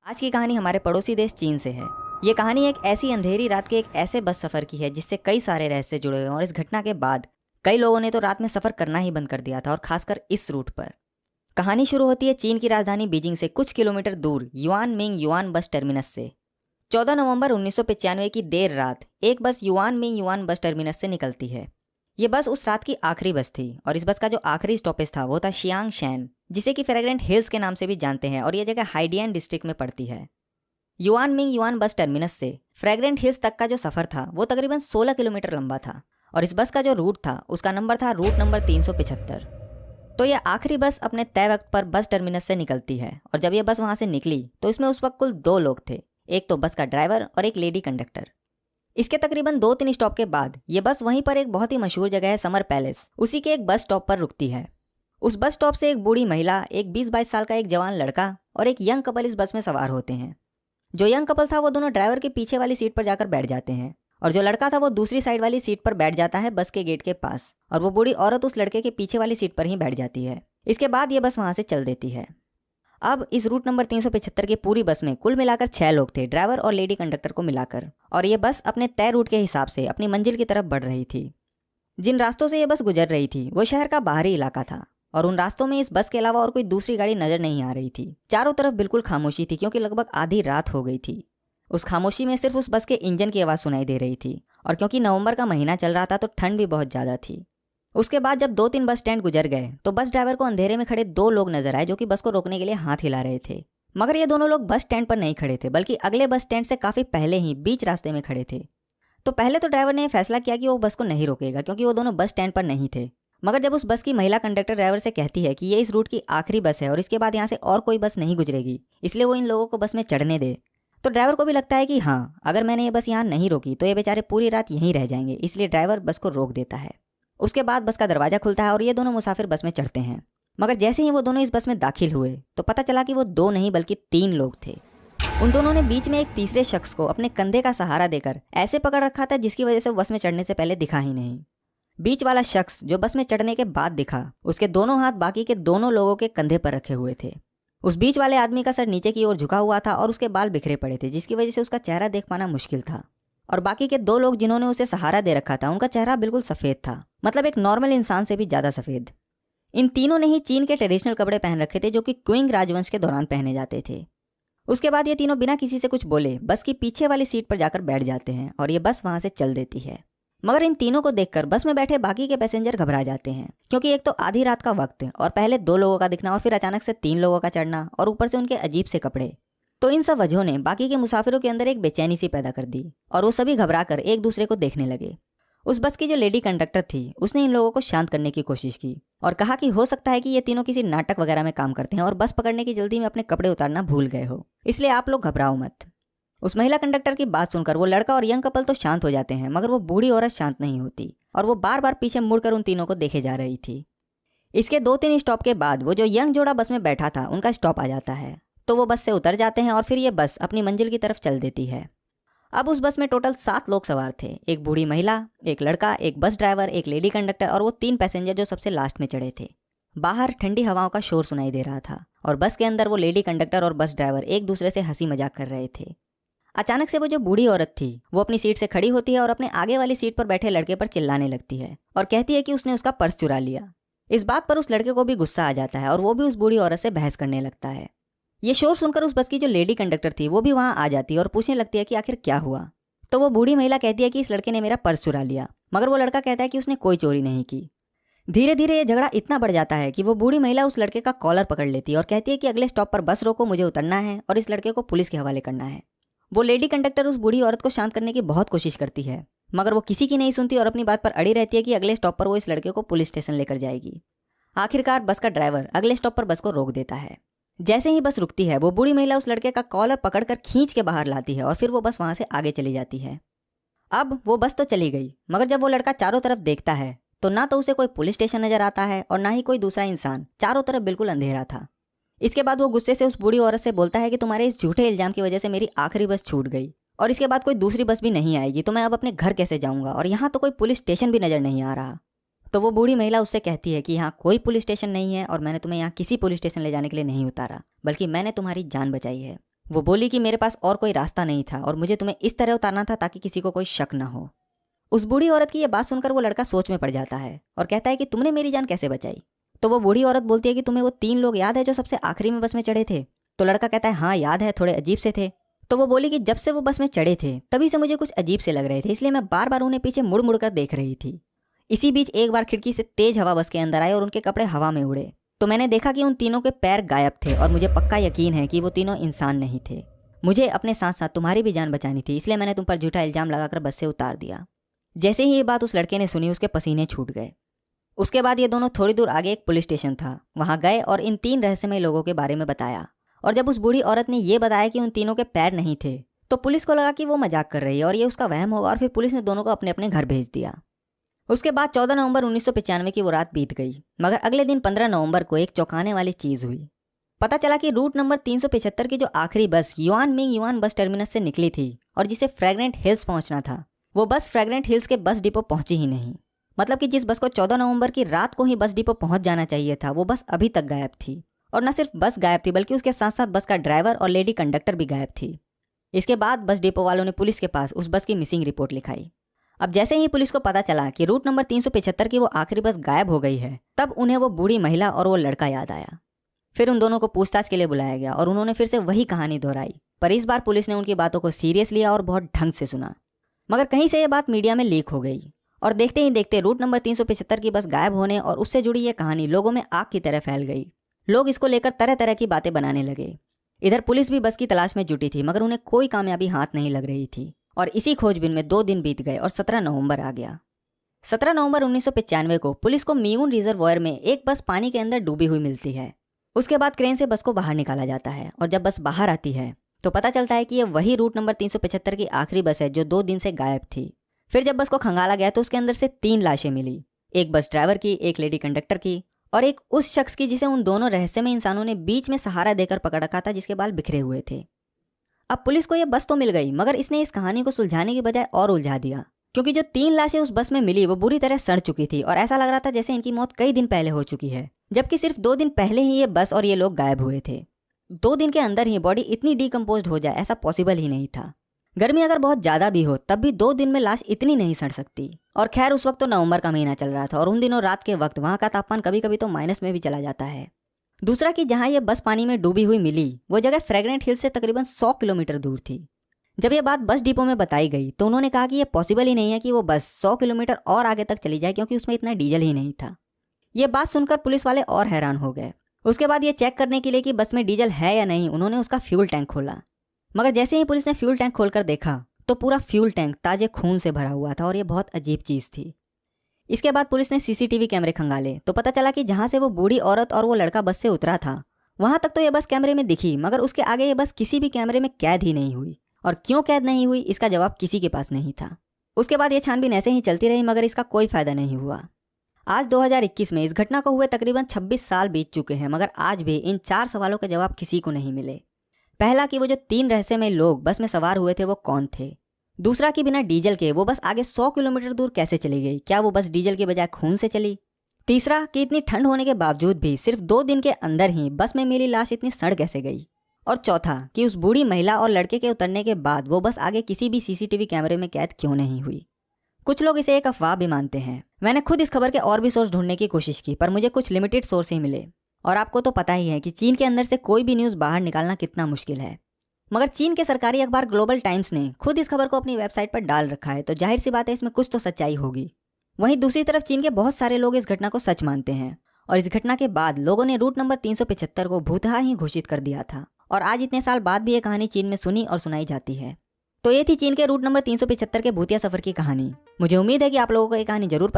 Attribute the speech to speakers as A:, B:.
A: आज की कहानी हमारे पड़ोसी देश चीन से है। ये कहानी एक ऐसी अंधेरी रात के एक ऐसे बस सफर की है जिससे कई सारे रहस्य जुड़े हुए हैं और इस घटना के बाद कई लोगों ने तो रात में सफर करना ही बंद कर दिया था और खासकर इस रूट पर। कहानी शुरू होती है चीन की राजधानी बीजिंग से कुछ किलोमीटर दूर yuan Ming yuan bus terminus से। 14 नवंबर 1995 की देर रात एक बस yuan Ming yuan bus terminus से निकलती है। ये बस उस रात की आखिरी बस थी और इस बस का जो आखिरी स्टॉपेज था वो था शियांग शैन, जिसे कि फ्रेग्रेंट हिल्स के नाम से भी जानते हैं और यह जगह हाइडियन डिस्ट्रिक्ट में पड़ती है। Yuan Ming yuan bus terminus से फ्रेग्रेंट हिल्स तक का जो सफर था वो तकरीबन 16 किलोमीटर लंबा था और इस बस का जो रूट था उसका नंबर था रूट नंबर 375। तो यह आखिरी बस अपने तय वक्त पर बस टर्मिनस से निकलती है और जब यह बस वहां से निकली तो इसमें उस वक्त कुल 2 लोग थे, एक तो बस का ड्राइवर और एक लेडी कंडक्टर। इसके तकरीबन 2-3 स्टॉप के बाद ये बस वहीं पर एक बहुत ही मशहूर जगह है समर पैलेस, उसी के एक बस स्टॉप पर रुकती है। उस बस स्टॉप से एक बूढ़ी महिला, एक 20-22 साल का एक जवान लड़का और एक यंग कपल इस बस में सवार होते हैं। जो यंग कपल था वो दोनों ड्राइवर के पीछे वाली सीट पर जाकर बैठ जाते हैं और जो लड़का था वो दूसरी साइड वाली सीट पर बैठ जाता है बस के गेट के पास और वो बूढ़ी औरत उस लड़के के पीछे वाली सीट पर ही बैठ जाती है। इसके बाद ये बस वहां से चल देती है। अब इस रूट नंबर 375 की पूरी बस में कुल मिलाकर 6 लोग थे, ड्राइवर और लेडी कंडक्टर को मिलाकर, और ये बस अपने तय रूट के हिसाब से अपनी मंजिल की तरफ बढ़ रही थी। जिन रास्तों से ये बस गुजर रही थी वो शहर का बाहरी इलाका था और उन रास्तों में इस बस के अलावा और कोई दूसरी गाड़ी नजर नहीं आ रही थी। चारों तरफ बिल्कुल खामोशी थी क्योंकि लगभग आधी रात हो गई थी। उस खामोशी में सिर्फ उस बस के इंजन की आवाज़ सुनाई दे रही थी और क्योंकि नवंबर का महीना चल रहा था तो ठंड भी बहुत ज़्यादा थी। उसके बाद जब 2-3 बस स्टैंड गुजर गए तो बस ड्राइवर को अंधेरे में खड़े 2 लोग नजर आए जो कि बस को रोकने के लिए हाथ हिला रहे थे। मगर ये दोनों लोग बस स्टैंड पर नहीं खड़े थे बल्कि अगले बस स्टैंड से काफ़ी पहले ही बीच रास्ते में खड़े थे। तो पहले तो ड्राइवर ने फैसला किया कि वो बस को नहीं रोकेगा क्योंकि वो दोनों बस स्टैंड पर नहीं थे। मगर जब उस बस की महिला कंडक्टर ड्राइवर से कहती है कि ये इस रूट की आखिरी बस है और इसके बाद यहाँ से और कोई बस नहीं गुजरेगी, इसलिए वो इन लोगों को बस में चढ़ने दे, तो ड्राइवर को भी लगता है कि हाँ, अगर मैंने ये बस यहाँ नहीं रोकी तो ये बेचारे पूरी रात यहीं रह जाएंगे, इसलिए ड्राइवर बस को रोक देता है। उसके बाद बस का दरवाजा खुलता है और ये दोनों मुसाफिर बस में चढ़ते हैं। मगर जैसे ही वो दोनों इस बस में दाखिल हुए तो पता चला कि वो 2 नहीं बल्कि 3 लोग थे। उन दोनों ने बीच में एक तीसरे शख्स को अपने कंधे का सहारा देकर ऐसे पकड़ रखा था जिसकी वजह से वो बस में चढ़ने से पहले दिखा ही नहीं। बीच वाला शख्स जो बस में चढ़ने के बाद दिखा, उसके दोनों हाथ बाकी के दोनों लोगों के कंधे पर रखे हुए थे। उस बीच वाले आदमी का सर नीचे की ओर झुका हुआ था और उसके बाल बिखरे पड़े थे जिसकी वजह से उसका चेहरा देख पाना मुश्किल था। और बाकी के 2 लोग जिन्होंने उसे सहारा दे रखा था उनका चेहरा बिल्कुल सफ़ेद था, मतलब एक नॉर्मल इंसान से भी ज़्यादा सफ़ेद। इन तीनों ने ही चीन के ट्रेडिशनल कपड़े पहन रखे थे जो कि क्विंग राजवंश के दौरान पहने जाते थे। उसके बाद ये तीनों बिना किसी से कुछ बोले बस की पीछे वाली सीट पर जाकर बैठ जाते हैं और ये बस वहां से चल देती है। मगर इन तीनों को देखकर बस में बैठे बाकी के पैसेंजर घबरा जाते हैं क्योंकि एक तो आधी रात का वक्त और पहले 2 लोगों का दिखना और फिर अचानक से 3 लोगों का चढ़ना और ऊपर से उनके अजीब से कपड़े। तो इन सब वजहों ने बाकी के मुसाफिरों के अंदर एक बेचैनी सी पैदा कर दी और वो सभी घबराकर एक दूसरे को देखने लगे। उस बस की जो लेडी कंडक्टर थी उसने इन लोगों को शांत करने की कोशिश की और कहा कि हो सकता है कि ये तीनों किसी नाटक वगैरह में काम करते हैं और बस पकड़ने की जल्दी में अपने कपड़े उतारना भूल गए हो, इसलिए आप लोग घबराओ मत। उस महिला कंडक्टर की बात सुनकर वो लड़का और यंग कपल तो शांत हो जाते हैं मगर वो बूढ़ी औरत शांत नहीं होती और वो बार बार पीछे मुड़कर उन तीनों को देखे जा रही थी। इसके 2-3 स्टॉप के बाद वो जो यंग जोड़ा बस में बैठा था उनका स्टॉप आ जाता है, तो वो बस से उतर जाते हैं और फिर ये बस अपनी मंजिल की तरफ चल देती है। अब उस बस में टोटल 7 लोग सवार थे, एक बूढ़ी महिला, एक लड़का, एक बस ड्राइवर, एक लेडी कंडक्टर और वो 3 पैसेंजर जो सबसे लास्ट में चढ़े थे। बाहर ठंडी हवाओं का शोर सुनाई दे रहा था और बस के अंदर वो लेडी कंडक्टर और बस ड्राइवर एक दूसरे से हंसी मजाक कर रहे थे। अचानक से वो जो बूढ़ी औरत थी वो अपनी सीट से खड़ी होती है और अपने आगे वाली सीट पर बैठे लड़के पर चिल्लाने लगती है और कहती है कि उसने उसका पर्स चुरा लिया। इस बात पर उस लड़के को भी गुस्सा आ जाता है और वो भी उस बूढ़ी औरत से बहस करने लगता है। ये शोर सुनकर उस बस की जो लेडी कंडक्टर थी वो भी वहां आ जाती है और पूछने लगती है कि आखिर क्या हुआ। तो वो बूढ़ी महिला कहती है कि इस लड़के ने मेरा पर्स चुरा लिया, मगर वो लड़का कहता है कि उसने कोई चोरी नहीं की। धीरे धीरे ये झगड़ा इतना बढ़ जाता है कि वो बूढ़ी महिला उस लड़के का कॉलर पकड़ लेती है और कहती है कि अगले स्टॉप पर बस रोको, मुझे उतरना है और इस लड़के को पुलिस के हवाले करना है। वो लेडी कंडक्टर उस बूढ़ी औरत को शांत करने की बहुत कोशिश करती है मगर वो किसी की नहीं सुनती और अपनी बात पर अड़ी रहती है कि अगले स्टॉप पर वो इस लड़के को पुलिस स्टेशन लेकर जाएगी। आखिरकार बस का ड्राइवर अगले स्टॉप पर बस को रोक देता है। जैसे ही बस रुकती है वो बूढ़ी महिला उस लड़के का कॉलर पकड़कर खींच के बाहर लाती है और फिर वो बस वहां से आगे चली जाती है। अब वो बस तो चली गई मगर जब वो लड़का चारों तरफ देखता है तो ना तो उसे कोई पुलिस स्टेशन नजर आता है और ना ही कोई दूसरा इंसान, चारों तरफ बिल्कुल अंधेरा था। इसके बाद वो गुस्से से उस बूढ़ी औरत से बोलता है कि तुम्हारे इस झूठे इल्जाम की वजह से मेरी आखिरी बस छूट गई और इसके बाद कोई दूसरी बस भी नहीं आएगी, तो मैं अब अपने घर कैसे जाऊंगा और यहाँ तो कोई पुलिस स्टेशन भी नजर नहीं आ रहा। तो वो बूढ़ी महिला उससे कहती है कि यहाँ कोई पुलिस स्टेशन नहीं है और मैंने तुम्हें यहाँ किसी पुलिस स्टेशन ले जाने के लिए नहीं उतारा, बल्कि मैंने तुम्हारी जान बचाई है। वो बोली कि मेरे पास और कोई रास्ता नहीं था और मुझे तुम्हें इस तरह उतारना था ताकि किसी को कोई शक न हो। उस बूढ़ी औरत की ये बात सुनकर वो लड़का सोच में पड़ जाता है और कहता है कि तुमने मेरी जान कैसे बचाई। तो वो बूढ़ी औरत बोलती है कि तुम्हें वो 3 लोग याद है जो सबसे आखिरी में बस में चढ़े थे। तो लड़का कहता है हाँ याद है, थोड़े अजीब से थे। तो वो बोली कि जब से वो बस में चढ़े थे तभी से मुझे कुछ अजीब से लग रहे थे, इसलिए मैं बार बार उन्हें पीछे मुड़ मुड़ कर देख रही थी। इसी बीच एक बार खिड़की से तेज हवा बस के अंदर आई और उनके कपड़े हवा में उड़े। तो मैंने देखा कि उन तीनों के पैर गायब थे और मुझे पक्का यकीन है कि वो तीनों इंसान नहीं थे। मुझे अपने साथ साथ तुम्हारी भी जान बचानी थी, इसलिए मैंने तुम पर झूठा इल्जाम लगाकर बस से उतार दिया। जैसे ही ये बात उस लड़के ने सुनी उसके पसीने छूट गए। उसके बाद ये दोनों थोड़ी दूर आगे एक पुलिस स्टेशन था, वहां गए और इन 3 रहस्यमय लोगों के बारे में बताया। और जब उस बूढ़ी औरत ने ये बताया कि उन तीनों के पैर नहीं थे तो पुलिस को लगा कि वो मजाक कर रही है और ये उसका वहम होगा, और फिर पुलिस ने दोनों को अपने अपने घर भेज दिया। उसके बाद 14 नवंबर 1995 की वो रात बीत गई, मगर अगले दिन 15 नवंबर को एक चौंकाने वाली चीज हुई। पता चला कि रूट नंबर 375 की जो आखिरी बस yuan Ming yuan bus terminus से निकली थी और जिसे फ्रैग्रेंट हिल्स पहुंचना था, वो बस फ्रैग्रेंट हिल्स के बस डिपो पहुंची ही नहीं। मतलब कि जिस बस को 14 नवंबर की रात को ही बस डिपो पहुंच जाना चाहिए था, वो बस अभी तक गायब थी। और न सिर्फ बस गायब थी बल्कि उसके साथ साथ बस का ड्राइवर और लेडी कंडक्टर भी गायब थी। इसके बाद बस डिपो वालों ने पुलिस के पास उस बस की मिसिंग रिपोर्ट लिखाई। अब जैसे ही पुलिस को पता चला कि रूट नंबर 375 की वो आखिरी बस गायब हो गई है, तब उन्हें वो बूढ़ी महिला और वो लड़का याद आया। फिर उन दोनों को पूछताछ के लिए बुलाया गया और उन्होंने फिर से वही कहानी दोहराई, पर इस बार पुलिस ने उनकी बातों को सीरियस लिया और बहुत ढंग से सुना। मगर कहीं से ये बात मीडिया में लीक हो गई और देखते ही देखते रूट नंबर 375 की बस गायब होने और उससे जुड़ी ये कहानी लोगों में आग की तरह फैल गई। लोग इसको लेकर तरह तरह की बातें बनाने लगे। इधर पुलिस भी बस की तलाश में जुटी थी, मगर उन्हें कोई कामयाबी हाथ नहीं लग रही थी। और इसी खोजबीन में 2 दिन बीत गए और 17 नवंबर आ गया। 17 नवंबर 1995 को पुलिस को मियून रिजर्वॉयर में एक बस पानी के अंदर डूबी हुई मिलती है। उसके बाद क्रेन से बस को बाहर निकाला जाता है और जब बस बाहर आती है तो पता चलता है कि ये वही रूट नंबर 375 की आखिरी बस है जो 2 दिन से गायब थी। फिर जब बस को खंगाला गया तो उसके अंदर से 3 लाशें मिली, एक बस ड्राइवर की, एक लेडी कंडक्टर की और एक उस शख्स की जिसे उन दोनों रहस्यमय इंसानों ने बीच में सहारा देकर पकड़ रखा था, जिसके बाल बिखरे हुए थे। अब पुलिस को यह बस तो मिल गई, मगर इसने इस कहानी को सुलझाने की बजाय और उलझा दिया, क्योंकि जो 3 लाशें उस बस में मिली वो बुरी तरह सड़ चुकी थी और ऐसा लग रहा था जैसे इनकी मौत कई दिन पहले हो चुकी है, जबकि सिर्फ 2 दिन पहले ही ये बस और ये लोग गायब हुए थे। 2 दिन के अंदर ही बॉडी इतनी डिकम्पोज हो जाए, ऐसा पॉसिबल ही नहीं था। गर्मी अगर बहुत ज्यादा भी हो तब भी 2 दिन में लाश इतनी नहीं सड़ सकती। और खैर उस वक्त तो नवंबर का महीना चल रहा था और उन दिनों रात के वक्त वहां का तापमान कभी कभी तो माइनस में भी चला जाता है। दूसरा कि जहां ये बस पानी में डूबी हुई मिली वो जगह फ्रैग्रेंट हिल से तकरीबन 100 किलोमीटर दूर थी। जब ये बात बस डिपो में बताई गई तो उन्होंने कहा कि ये पॉसिबल ही नहीं है कि वो बस 100 किलोमीटर और आगे तक चली जाए, क्योंकि उसमें इतना डीजल ही नहीं था। ये बात सुनकर पुलिस वाले और हैरान हो गए। उसके बाद ये चेक करने के लिए कि बस में डीजल है या नहीं, उन्होंने उसका फ्यूल टैंक खोला। मगर जैसे ही पुलिस ने फ्यूल टैंक खोलकर देखा तो पूरा फ्यूल टैंक ताजे खून से भरा हुआ था और ये बहुत अजीब चीज़ थी। इसके बाद पुलिस ने सीसीटीवी कैमरे खंगाले तो पता चला कि जहां से वो बूढ़ी औरत और वो लड़का बस से उतरा था वहां तक तो ये बस कैमरे में दिखी, मगर उसके आगे ये बस किसी भी कैमरे में कैद ही नहीं हुई। और क्यों कैद नहीं हुई इसका जवाब किसी के पास नहीं था। उसके बाद ये छानबीन ऐसे ही चलती रही, मगर इसका कोई फायदा नहीं हुआ। आज 2021 में इस घटना को हुए तकरीबन 26 साल बीत चुके हैं, मगर आज भी इन 4 सवालों के जवाब किसी को नहीं मिले। पहला कि वो जो 3 रहस्यमय लोग बस में सवार हुए थे वो कौन थे। दूसरा कि बिना डीजल के वो बस आगे 100 किलोमीटर दूर कैसे चली गई, क्या वो बस डीजल के बजाय खून से चली। तीसरा कि इतनी ठंड होने के बावजूद भी सिर्फ 2 दिन के अंदर ही बस में मिली लाश इतनी सड़ कैसे गई। और चौथा कि उस बूढ़ी महिला और लड़के के उतरने के बाद वो बस आगे किसी भी सीसीटीवी कैमरे में कैद क्यों नहीं हुई। कुछ लोग इसे एक अफवाह भी मानते हैं। मैंने खुद इस खबर के और भी सोर्स ढूंढने की कोशिश की, पर मुझे कुछ लिमिटेड सोर्स ही मिले। और आपको तो पता ही है कि चीन के अंदर से कोई भी न्यूज़ बाहर निकालना कितना मुश्किल है। मगर चीन के सरकारी अखबार ग्लोबल टाइम्स ने खुद इस खबर को अपनी वेबसाइट पर डाल रखा है, तो जाहिर सी बात है इसमें कुछ तो सच्चाई होगी। वहीं दूसरी तरफ चीन के बहुत सारे लोग इस घटना को सच मानते हैं और इस घटना के बाद लोगों ने रूट नंबर 375 को भूतहा ही घोषित कर दिया था। और आज इतने साल बाद भी ये कहानी चीन में सुनी और सुनाई जाती है। तो ये थी चीन के रूट नंबर 375 के भूतिया सफर की कहानी। मुझे उम्मीद है कि आप लोगों को ये कहानी जरूर